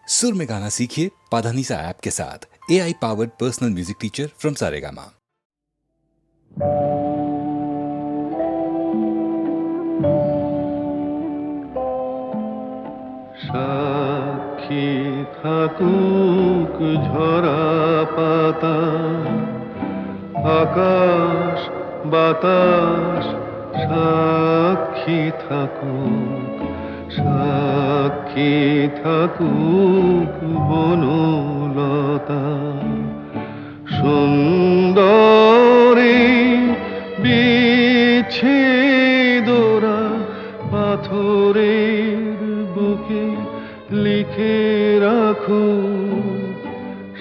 सुर में गाना सीखिए पाधानीसा ऐप के साथ। AI powered personal music teacher from Saregama. সাক্ষী থাকুক ঝরা পাতা, আকাশ বাতাস সাক্ষী থাকুক, সাক্ষী থাকুক বনলতা। সুন্দরী বিচ্ছেদরা পাথরের বুকে লিখে রাখুক,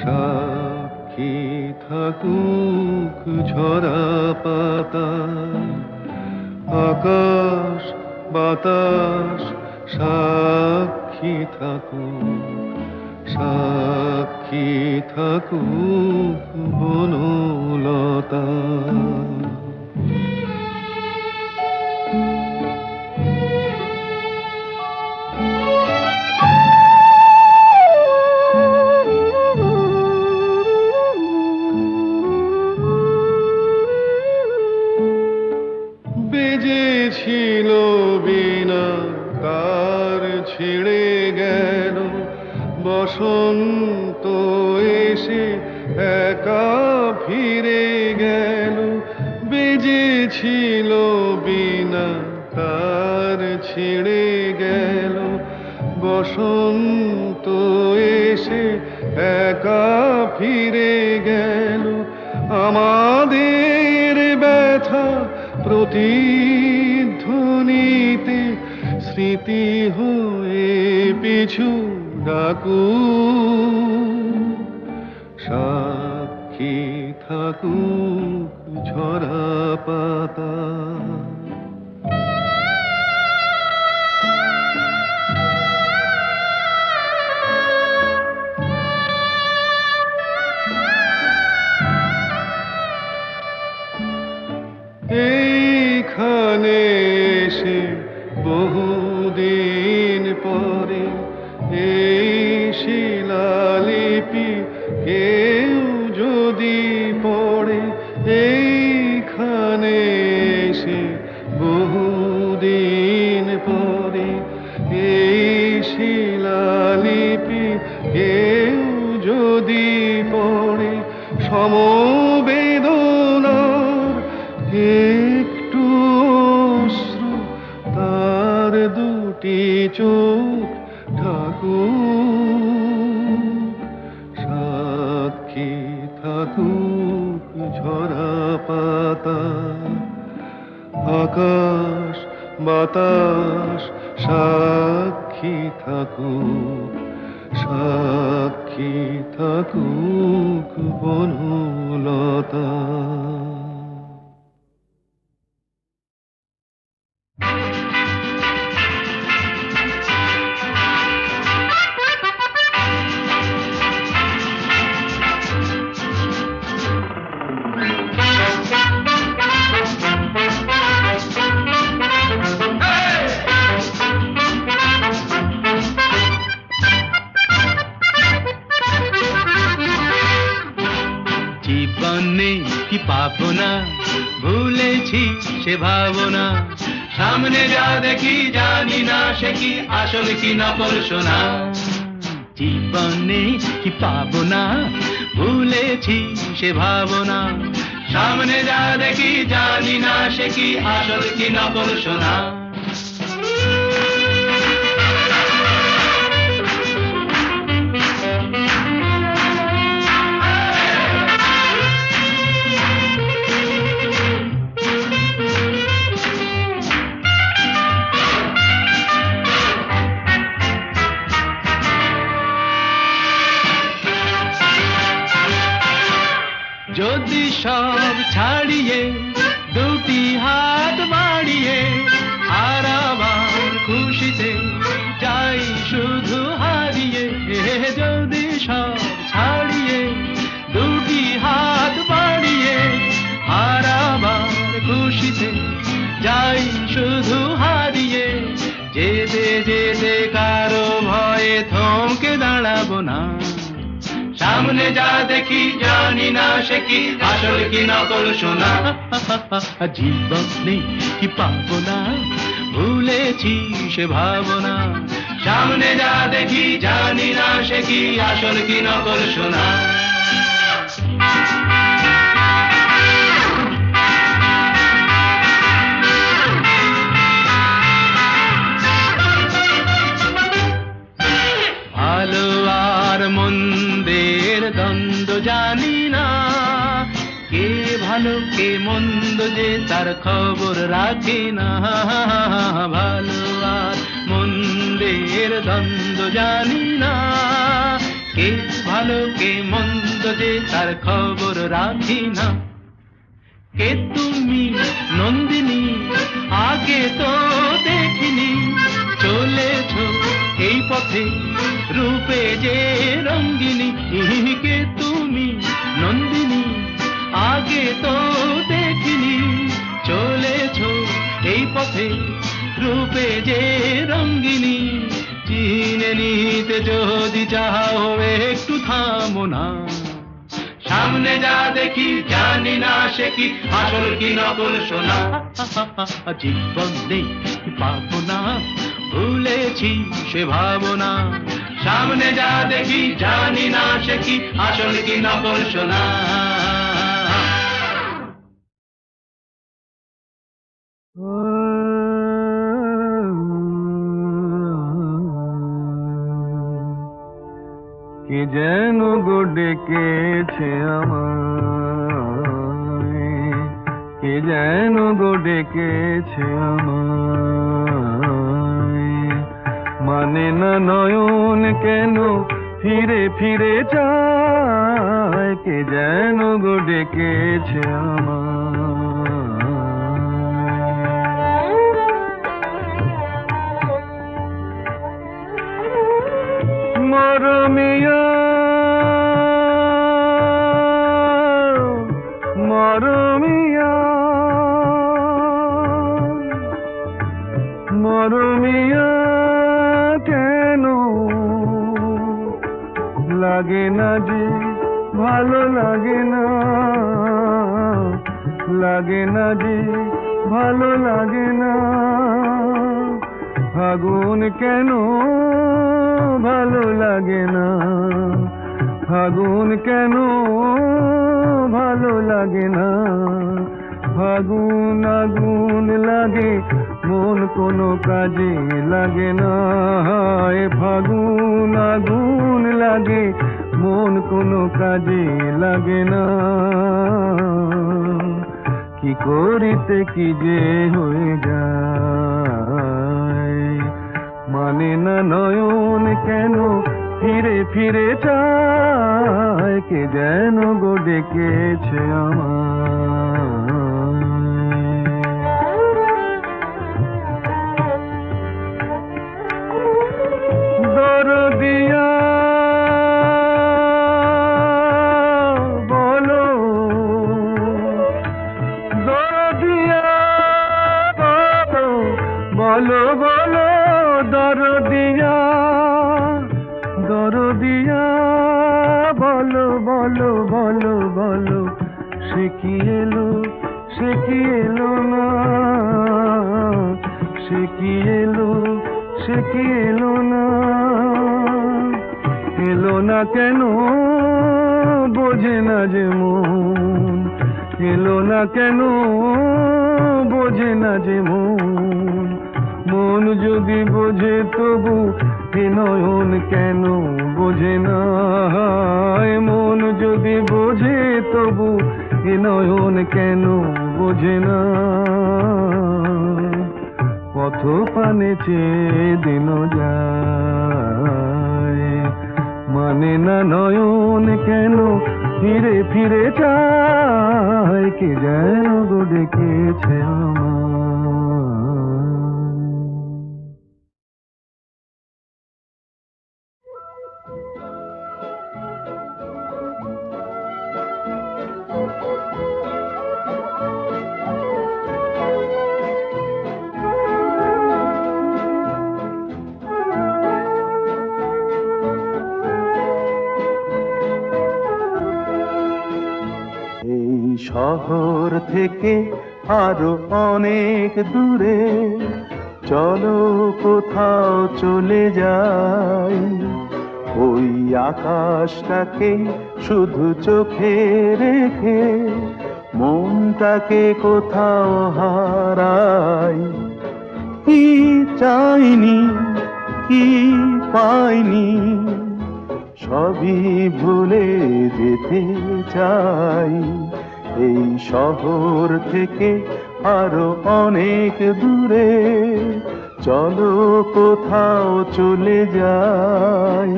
সাক্ষী থাকুক ঝরা পাতা, আকাশ বাতাস সাক্ষী থাকুক, সাক্ষী থাকুক বনলতা। বেজেছিল বিনা তার ছিঁড়ে গেল, বসন্ত এসে একা ফিরে গেল। বেজেছিল বিনা তার ছিঁড়ে গেল, বসন্ত এসে একা ফিরে গেল। আমাদের ব্যথা প্রতিধ্বনিতে স্মৃতি হয়ে পিছু ডাকুক, সাক্ষী থাকুক ঝরা পাতা। এইখানে এসে বহুদিন পরে এই শিলালিপি কেউ যদি পড়ে, এইখানে এসে বহুদিন পরে এই শিলালিপি কেউ যদি পড়ে, সমবেদনার একটু অশ্রু তার দুটি চোখ ঠাকুর, সাক্ষী থাকুক ঝরা পাতা, আকাশ বাতাস সাক্ষী থাকুক, সাক্ষী থাকুক বনলতা। জীবনে কি পাবো না, ভুলেছি সে ভাবনা, সামনে যা দেখি জানি না সে কি আসল কি নকল সোনা। জীবনে কি পাবো না, ভুলেছি সে ভাবনা, সামনে যা দেখি জানি না সে কি আসল কি নকল সোনা। যদি সব ছাড়িয়ে দুটি হাত বাড়িয়ে আর আবার খুশিতে যাই শুধু হারিয়ে, যদি সব ছাড়িয়ে দুটি হাত বাড়িয়ে আর আবার খুশিতে যাই শুধু হারিয়ে, যেতে যেতে কারো ভয়ে থমকে দাঁড়াই। দাঁড়াবো না। সামনে যা দেখি জানি না সে কি আসল কি নকল সোনা। জীবনে কি পাবো না, ভুলেছি সে ভাবনা। সামনে যা দেখি জানি না সে কি আসল কি নকল সোনা। ভালো আর মন্দের দ্বন্দ্ব জানি না, কে ভালো কে মন্দ যে তার খবর রাখি না। ভালো আর মন্দের দ্বন্দ্ব জানি না, কে ভালো কে মন্দ যে তার খবর রাখি না। কে তুমি নন্দিনী আগে তো দেখিনি, চলেছো এই পথে রূপে যে রঙ্গিনী। কে তুমি নন্দিনী আগে তো দেখিনি, চলেছো এই পথে রূপে যে রঙ্গিনী। চিনে নিতে যদি চাও একটু থামো না। সামনে যা দেখি জানি না সে কি আসল কি নকল সোনা। জীবনে কি পাবো না, ভুলেছি সে ভাবনা। সামনে যা দেখি জানি না সে কি আসল কি নকল সোনা। কে যেন গো ডেকেছে আমায়, কে যেন গো ডেকেছে আমায়। মানে না নয়ন কেন ফিরে ফিরে চায়, কে যেন গো ডেকেছে আমায়। মরমিয়া মরমিয়া মরমিয়া কেন লাগে না যে ভালো লাগে না, লাগে না যে ভালো লাগে না। ফাগুন কেন ভালো লাগে না, ফাগুন কেন ভালো লাগে না। ফাগুন আগুন লাগে মন কোনো কাজে লাগে না। ফাগুন আগুন লাগে মন কোনো কাজে লাগে না। কি করিতে কি যে হয়ে যায়, মানে না নয়ন কেন ফিরে ফিরে চায়, কে যেন গো ডেকেছে আমায়। দরদিয়া বলো, দরদিয়া বলো বলো, দরদিয়া দরদিয়া বলো বলো বলো বলো। সে কি এলো সে কি এলো না, সে কি এলো সে কি এলো না। এলো না কেন বোঝে না যে মন, এলো না কেন বোঝে না যে মন। মন যদি বোঝে তবু এ নয়ন কেন বোঝে না। মন যদি বোঝে তবু এ নয়ন কেন বোঝে না। পথ পানে চেয়ে দিন যায়, মানে না নয়ন কেন ফিরে ফিরে চায়, কে যেন গো ডেকেছে আমায়। শহর থেকে আরো অনেক দূরে, চলো কোথাও চলে যাই। ওই আকাশটাকে শুধু চোখে রেখে মনটাকে কোথাও হারাই। কি চাইনি, কি পাইনি, সবই ভুলে যেতে চাই। এই শহর থেকে আরো অনেক দূরে, চলো কোথাও চলে যাই।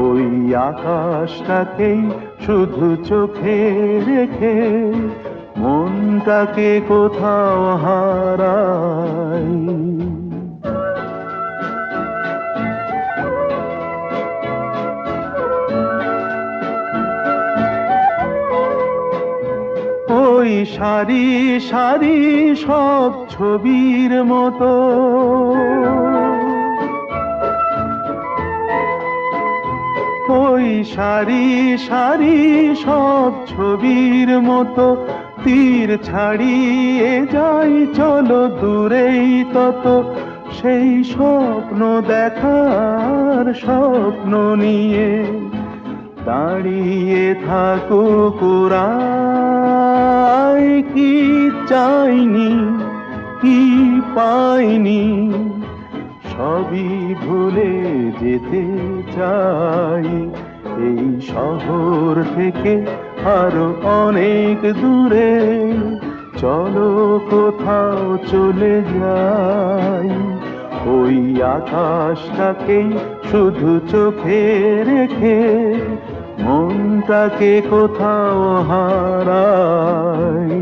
ওই আকাশটাকেই শুধু চোখে রেখে মনটাকে কোথাও হারাই। ওই সারি সারি সব ছবির মতো, ওই সারি সারি সব ছবির মতো তীর ছাড়িয়ে যাই, চলো দূরেই তত সেই স্বপ্ন দেখার স্বপ্ন নিয়ে দাঁড়িয়ে থাকুক ওরাই। কি চাইনি, কি পাইনি, সবই ভুলে যেতে চাই। এই শহর থেকে আরো অনেক দূরে, চলো কোথাও চলে যাই। ওই আকাশটাকেই শুধু চোখে রেখে মনটাকে কোথাও হারাই।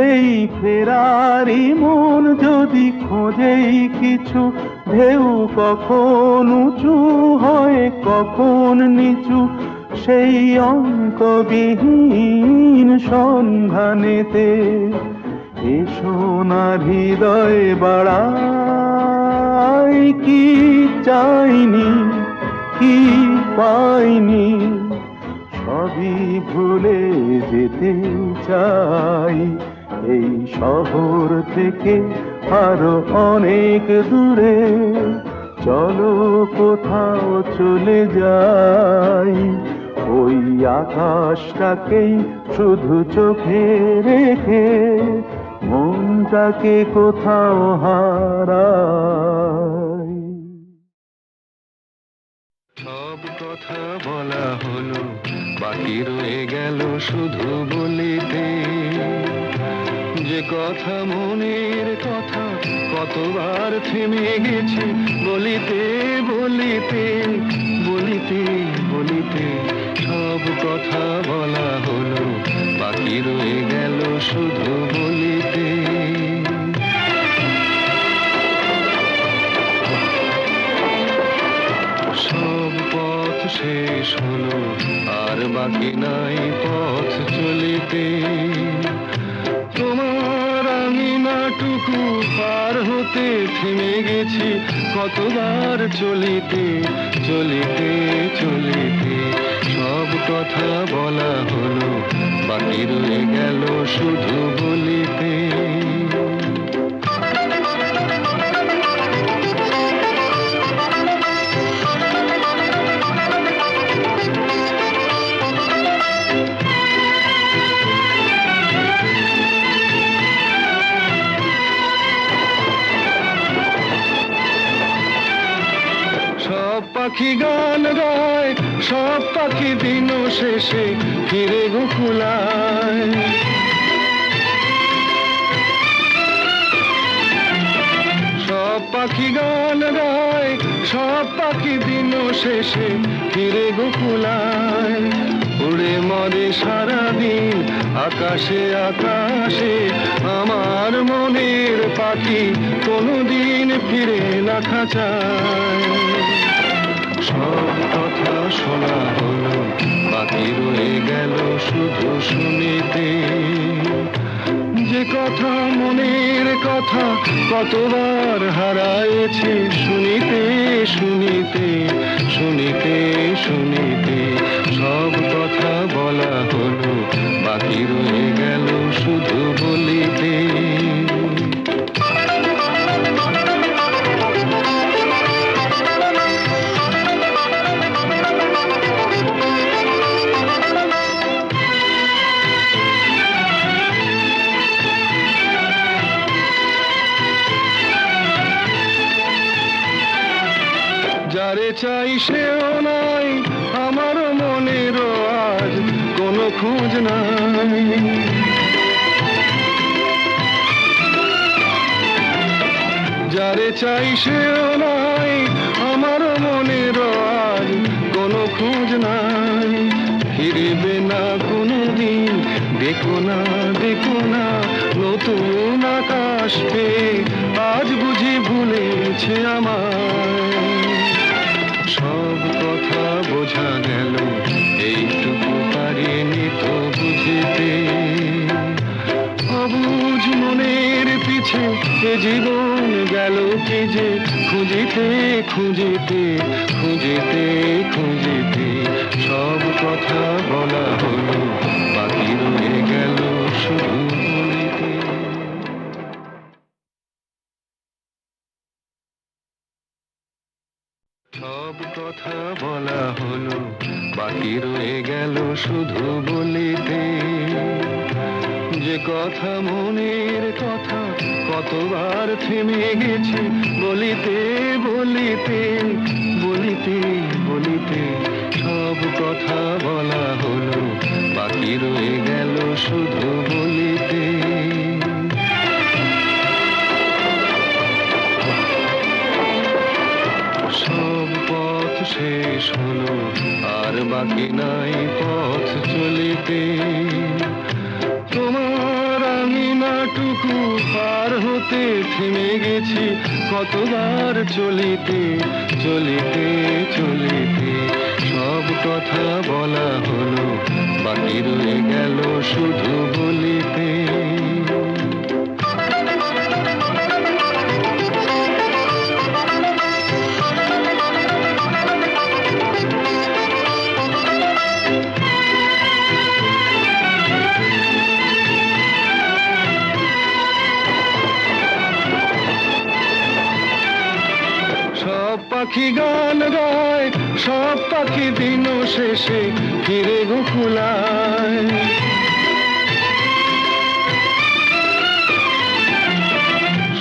এই ফেরারি মন যদি খোঁজেই কিছু, ঢেউ কখন উঁচু হয় কখন নিচু, সেই অন্তবিহীন সন্ধানেতে এসো না হৃদয় বাড়াই। কি চাইনি, কি পাইনি, সবই ভুলে যেতে চাই। এই শহর থেকে আরো অনেক দূরে, চলো কোথাও চলে যাই। ওই আকাশটাকেই শুধু চোখে রেখে মনটাকে কোথাও হারাই। সব কথা বলা হলো, বাকি রয়ে গেল শুধু বলিতে। যে কথা মনের কথা কতবার থেমে গেছে বলিতে বলিতে বলিতে বলিতে। সব কথা বলা হলো, বাকি রয়ে গেল শুধু বলিতে। সব পথ শেষ হলো, আর বাকি নাই পথ চলিতে। তোমার আঙিনাটুকু পার হতে থেমে গেছি কতবার চলিতে চলিতে চলিতে। সব কথা বলা হলো, বাকি রয়ে গেল শুধু বলিতে। পাখি গান গায়, সব পাখি দিন শেষে ফিরে গোকুলায়। সব পাখি গান গায়, সব পাখি দিন শেষে ফিরে গোকুলায়। উড়ে মরে সারাদিন আকাশে আকাশে, আমার মনের পাখি কোনোদিন ফিরে না খাঁচায়। সব কথা শোনা হলো, বাকি রয়ে গেল শুধু শুনিতে। যে কথা মনের কথা কতবার হারায়েছে শুনিতে শুনিতে শুনিতে শুনিতে, সব কথা বলা হলো, বাকি রয়ে গেল শুধু বলিতে। যারে চাই সেও নাই, আমার মনেরও আজ কোনো খোঁজ নাই। যারে চাই সেও নাই, আমার মনেরও আজ কোনো খোঁজ নাই। ফিরবে না কোনো দিন, দেখো না দেখো না নতুন আকাশ পেয়ে, আজ বুঝি ভুলেছে আমায়। সব কথা বোঝা গেল, এইটুকু পারিনি তো বুঝিতে। অবুঝ মনের পিছে এ জীবন গেল কি যে খুঁজিতে খুঁজিতে খুঁজিতে খুঁজিতে, সব কথা বলা হলো, বাকি রয়ে গেল শুধু বলিতে। সব কথা বলা হলো, বাকি রয়ে গেল শুধু বলিতে। যে কথা মনের কথা কতবার থেমে গেছে বলিতে বলিতে বলিতে বলিতে, সব কথা বলা হলো, বাকি রয়ে গেল শুধু বলিতে। সব পথ শেষ হলো, আর বাকি নাই পথ চলিতে। তোমার আঙিনাটুকু পার হতে থেমে গেছি কতবার চলিতে চলিতে চলিতে, সব কথা বলা হলো, বাকি রয়ে গেল শুধু বলিতে। পাখি গান গায়, সব পাখি দিন শেষে ফিরে গোকুলায়।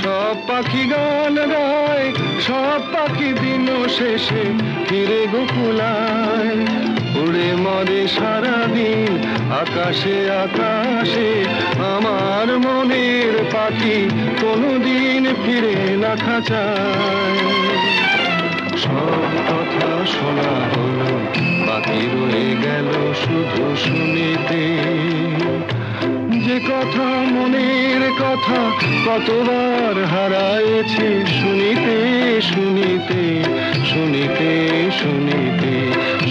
সব পাখি গান গায়, সব পাখি দিন শেষে ফিরে গোকুলায়। উড়ে মরে সারাদিন আকাশে আকাশে, আমার মনের পাখি কোনোদিন ফিরে না খাঁচায়। সব কথা শোনা হলো, বাকি রয়ে গেল শুধু শুনিতে। যে কথা মনের কথা কতবার হারায়েছে শুনিতে শুনিতে শুনিতে শুনিতে,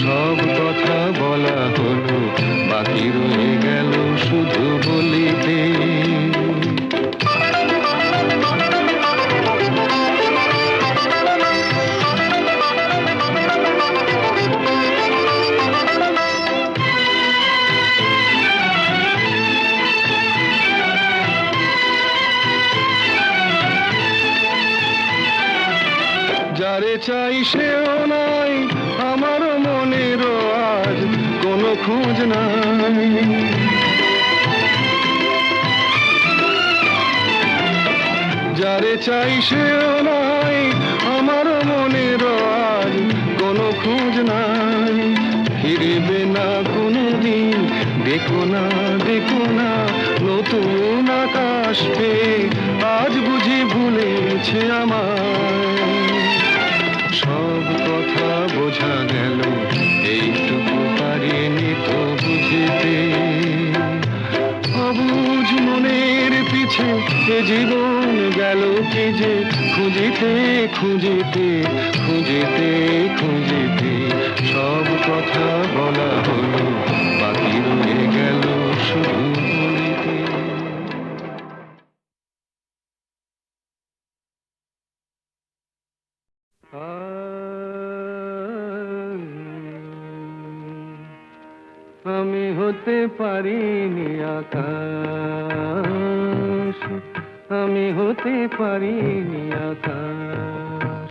সব কথা বলা হলো, বাকি রয়ে গেল শুধু বলিতে। যারে চাই সেও নাই, আমার মনেরও আজ কোনো খোঁজ নাই। যারে চাই সেও নাই, আমার মনেরও আজ কোনো খোঁজ নাই। ফিরবে না কোনো দিন, দেখো না দেখো না নতুন আকাশ পেয়ে, আজ বুঝি ভুলেছে আমায়। সব কথা বোঝা গেল, এইটুকু পারিনি তো বুঝিতে। অবুঝ মনের পিছে এ জীবন গেল কি যে খুঁজিতে খুঁজিতে খুঁজিতে খুঁজিতে সব কথা বলা হলো বাকি রয়ে গেল শুধু বলিতে। আমি হতে পারিনি আকাশ, আমি হতে পারিনি আকাশ,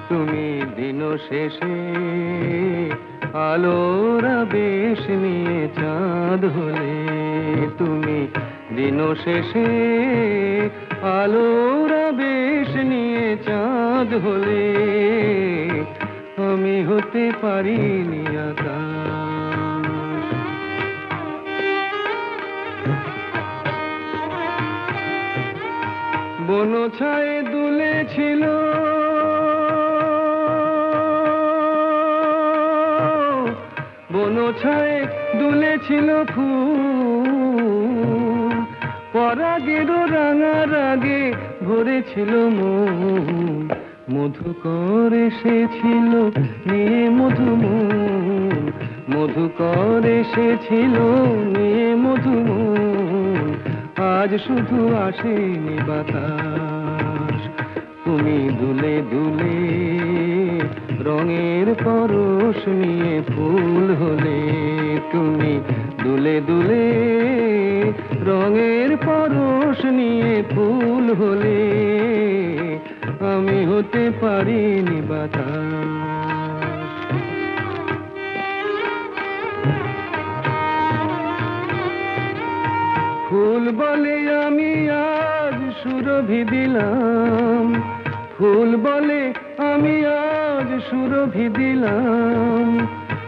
তুমি দিন শেষে আলোর আবেশ নিয়ে চাঁদ হলে, তুমি দিন শেষে আলোর আবেশ নিয়ে চাঁদ হলে, আমি হতে পারিনি আকাশ। বনছায়ে দুলেছিল বনছায়ে দুলেছিল ফুল, পরাগের রাঙা রাগে ভরেছিল মন, মধুকর এসেছিল নিয়ে মধুমন, মধুকর এসেছিল নিয়ে মধুমন, আজ শুধু আসেনি বাতাস, তুমি দুলে দুলে রঙের পরশ নিয়ে ফুল হলে, তুমি দুলে দুলে রঙের পরশ নিয়ে ফুল হলে, আমি হতে পারিনি বাতাস। ফুল বলে আমি আজ সুরভি দিলাম, ফুল বলে আমি আজ সুরভি দিলাম,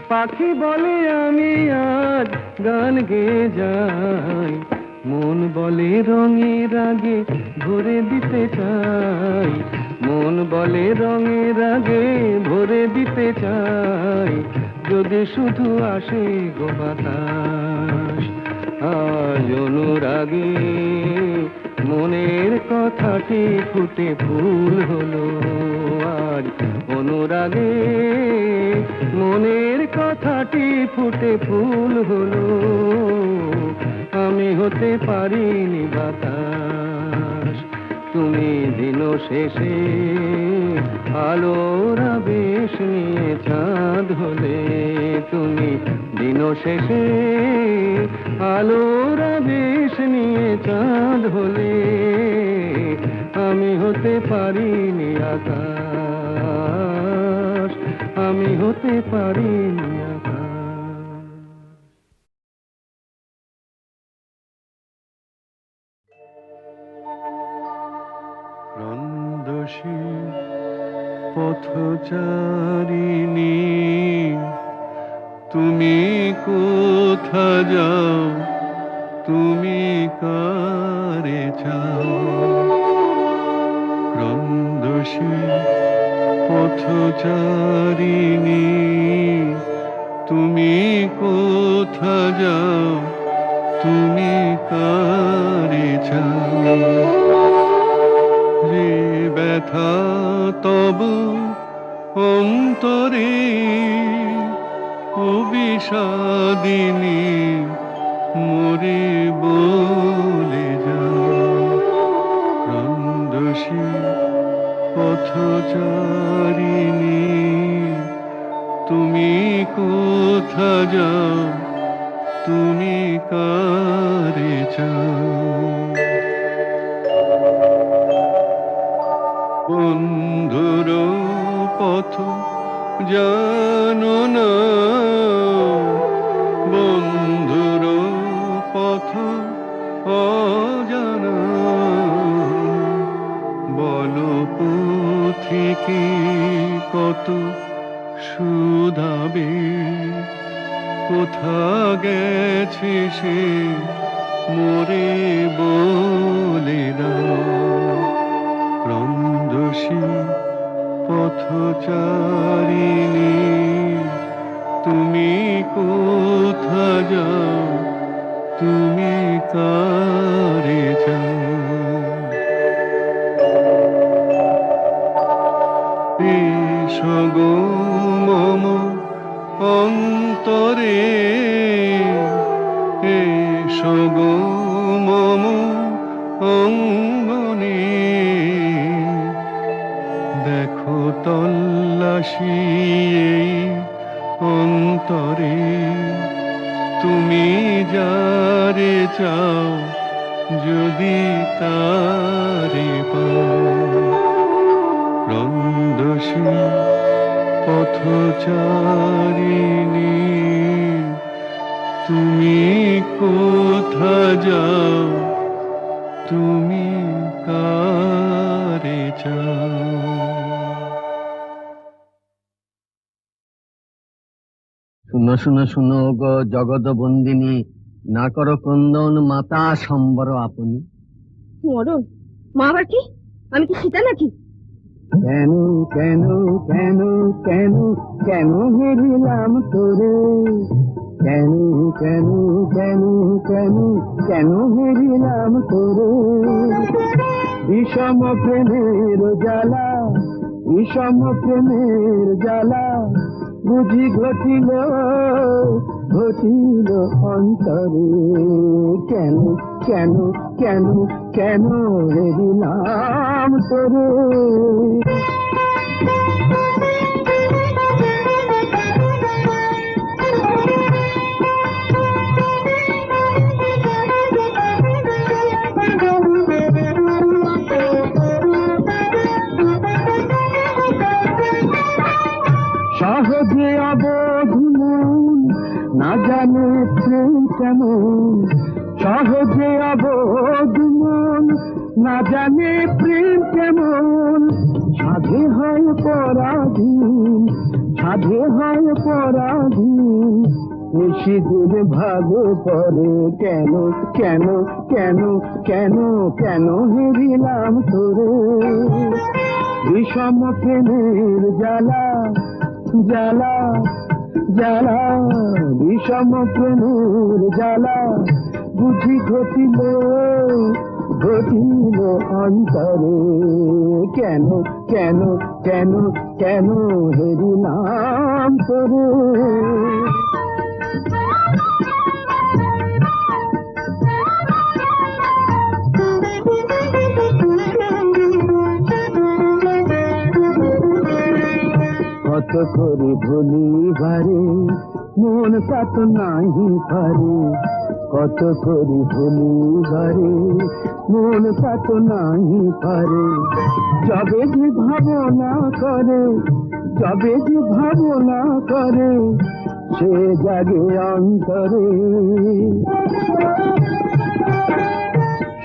পাখি বলে আমি আজ গান গেয়ে যাই, মন বলে রঙের আগে ভরে দিতে চাই, মন বলে রঙের আগে ভরে দিতে চাই, যদি শুধু আসে গো বাতাস। আজ অনুরাগে মনের কথাটি ফুটে ফুল হলো, আজ অনুরাগে মনের কথাটি ফুটে ফুল হলো, আমি হতে পারিনি বাতাস, তুমি দিন শেষে আলোর আবেশ নিয়ে চাঁদ হলে, তুমি দিন শেষে আলোর আবেশ নিয়ে চাঁদ হলে, আমি হতে পারিনি আকাশ, আমি হতে পারিনি আকাশ। রন্দসী পথচারিণী, তুমি কোথা যাও, তুমি কারে চাও, রন্দসী পথচারিণী, তুমি কোথা যাও, তুমি কারে চাও, যে ব্যথা তব অন্তরে অবিষাদিনী মরে বলে যাও, রন্দসী পথচারিণী, তুমি কোথা যাও, তুমি কারে চাও। বন্ধুর পথ জানো না, বন্ধুর পথ অজানা, বলো পথিকে কত শুধাবে, কোথা গেছে সে মোরে বলে দাও, রন্দসী পথচারিণী, তুমি কোথা যাও, তুমি কারে যাও। এসো গো মম অন্তরে, এসো গো মম অঙ্গনে, দেখো তল্লাশি এই অন্তরে, তুমি যারে চাও যদি তারে পাও। রন্দসী পথচারিণী, তুমি কোথা যাও, তুমি কারে চাও। শুনো শুনো শুনো গো জগৎ বন্দিনী, না করো ক্রন্দন মাতা সম্বর আপনি। মরণ? মা আবার কি? আমি কি সীতা নাকি? কেন কেন কেন কেন কেন হেরিলাম তোরে, কেন কেন কেন কেন কেন হেরিলাম তোরে। বিষম প্রেমের জ্বালা, বিষম প্রেমের জ্বালা বুঝি ঘটিল, ঘটিল অন্তরে। কেন কেন কেন কেন হেরিলাম তোরে। সহজে অবধূমন না জানে প্রেম কেমন, সহজে অবধূমন না জানে প্রেম কেমন। সাধে হয় পরাধীন, সাধে হয় পরাধীন, নিশিদিন ভাগে পড়ে। কেন কেন কেন কেন কেন হেরিলাম তোরে। বিষম প্রেমের জ্বালা, জ্বালা জ্বালা বিষম প্রেমের জ্বালা বুঝি ঘটিল, ঘটিল অন্তরে। কেন কেন কেন কেন হেরিলাম তোরে। কত করে ভুলিবারে মন কত নাহি পারে, কত করে ভুলিবারে মন কত নাহি পারে। যবে যে ভাবনা করে, যবে যে ভাবনা করে, সে জাগে অন্তরে।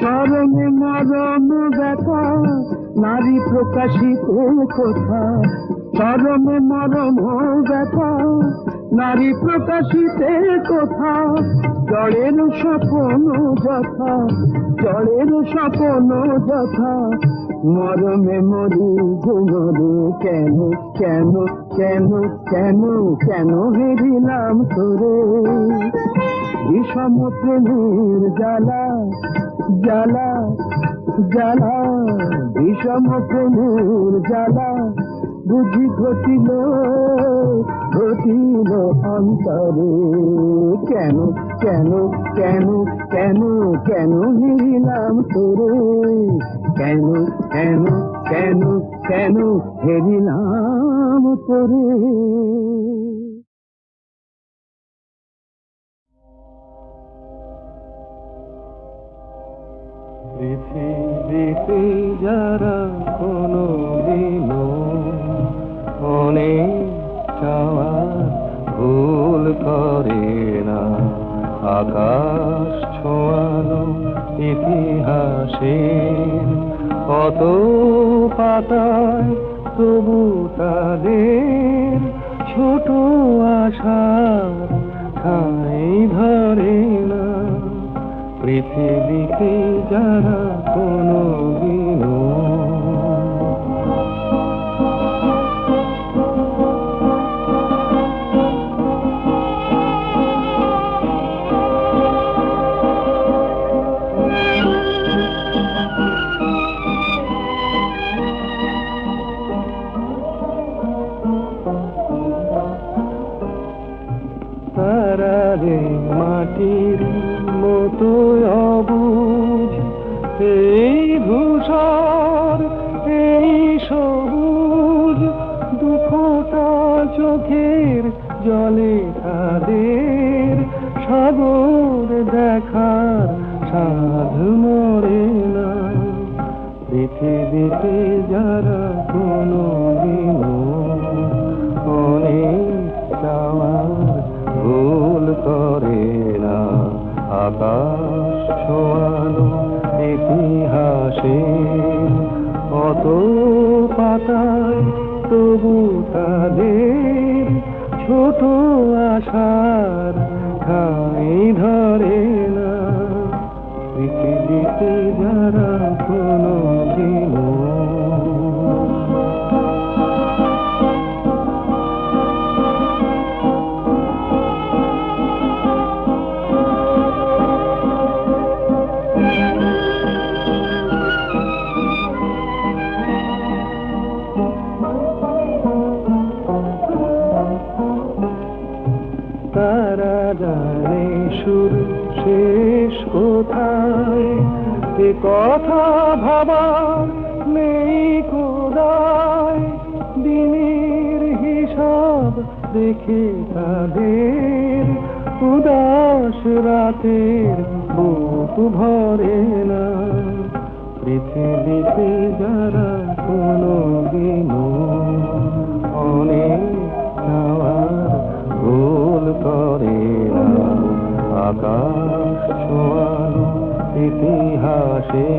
চরণে মরণ ব্যথা নারী প্রকাশিতে কোথা, চরণে মরণ ব্যথা নারী প্রকাশিতে কোথা। জড়ের স্বপ্ন যথা, জড়ের স্বপ্ন যথা, মরমে মরি ঘুমরে। কেন কেন কেন কেন কেন হেরিলাম তোরে। বিষম প্রেমের জ্বালা, জ্বালা জ্বালা বিষম প্রেমের জ্বালা বুঝি ঘটিল, ঘটিল অন্তরে। কেন কেন কেন কেন কেন হেরিলাম তোরে। কেন কেন কেন কেন হেরিলাম তোরে। পৃথিবীতে যারা কোনো দিনও অনেক চাওয়া ভুল করে না, আকাশ ছোঁয়ানো ইতিহাসের কত পাতায় তবু তাদের ছোট আশার ঠাঁই ধরে না। পৃথিবীতে যারা কোনো দিনও তারারে মাটির মতো অবুঝ, এই ধূসর এই সবুজ, দুফোঁটা চোখের জলে তাদের সাগর দেখার সাধ মরে না। পৃথিবীতে যারা কোনো অনেক চাওয়ার ভুল করে না, আকাশ ছোঁয়ানো ইতিহাসে কত পাতায় তবু তাদের ছোট আশার ঠাঁই ধরে না। পৃথিবীতে যারা কোনো দিন তারা জানে সুর শেষ কোথায়, এ কথা ভাবার নেই কোদায়। দিনের হিসাব দেখে তাদের উদাস রাতের বুক ভরে না। পৃথিবীতে যারা কোনো দিন অনেক চাওয়ার ভুল করে না, আকাশ ছোঁয়ানো ইতিহাসে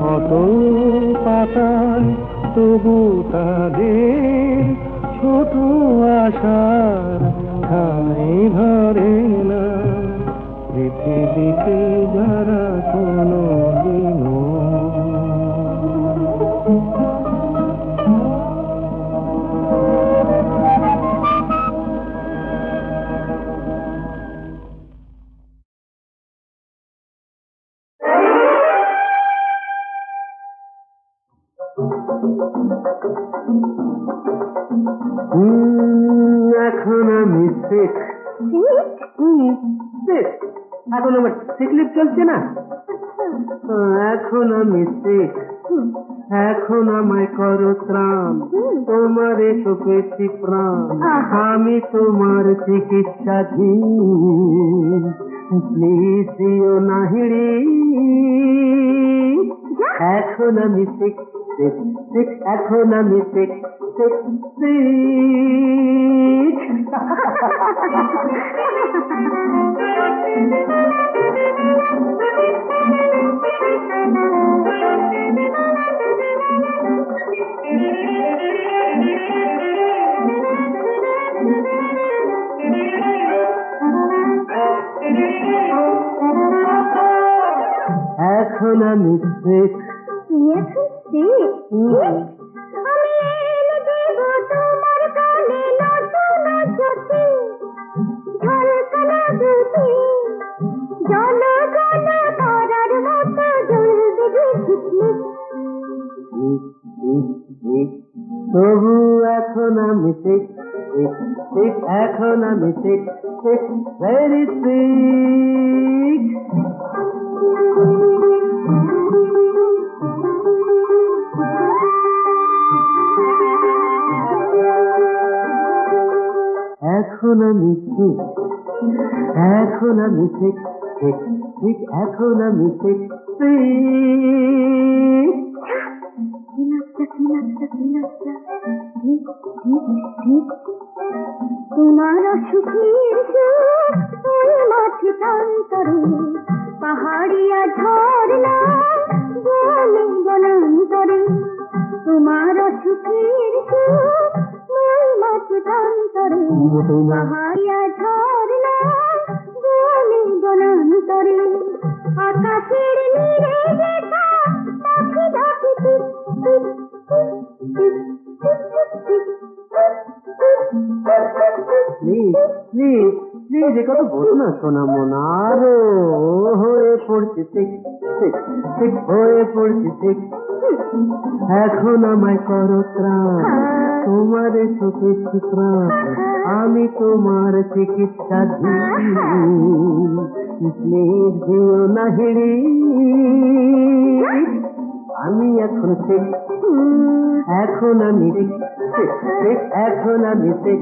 কত পাতায় তবু তাদের ছোট আশার ঠাঁই ধরে না। পৃথিবীতে যারা কোনো দিন এখন আমি শেখ, এখন আমার সিকলিপ চলছে না। এখন আমি শেখ, এখন আমায় করো ত্রাণ, তোমার এসো পেয়েছি প্রাণ, আমি তোমার চিকিৎসাধীন, প্লিজ দিও না হিড়ি। এখন আমি শেখ, এখন আমি শেখ, এখন আমি শেখ। আমি এনে দেব তোমার কানে নতুন জ্যোতি, ঝলকানো দুটি জল জল তারার মতো জ্বলবে ঝিকমিক। তবু এখন আমি শেখ, এখন আমি শেখ, ভেরি সিক। এখন আমি ঠিক, এখন আমি ঠিক, ঠিক ঠিক এখন আমি ঠিক। তোমার সুখের সুখ মাঠে প্রান্তরে, পাহাড়িয়া ঝরনা বনে বনান্তরে। তোমার সুখের সুখ মাঠে প্রান্তরে, পাহাড়িয়া ঝরনা বনে বনান্তরে। আকাশের নীরে দেখা পাখি ডাকে টিপ টিপ টিপ টিপ টিপ টিপ। প্লিজ প্লিজ এ কথা বলো না সোনা মনা। আরো হয়ে পড়ছে ঠিক ঠিক ঠিক হয়ে পড়ছে ঠিক এখন আমায় করো ত্রাণ, তোমারে শোকেছি প্রাণ, আমি তোমার চিকিৎসাধীন। প্লিজ দিও না হিড়ি, আমি এখন ঠিক, এখন আমি ঠিক, এখন আমি ঠিক,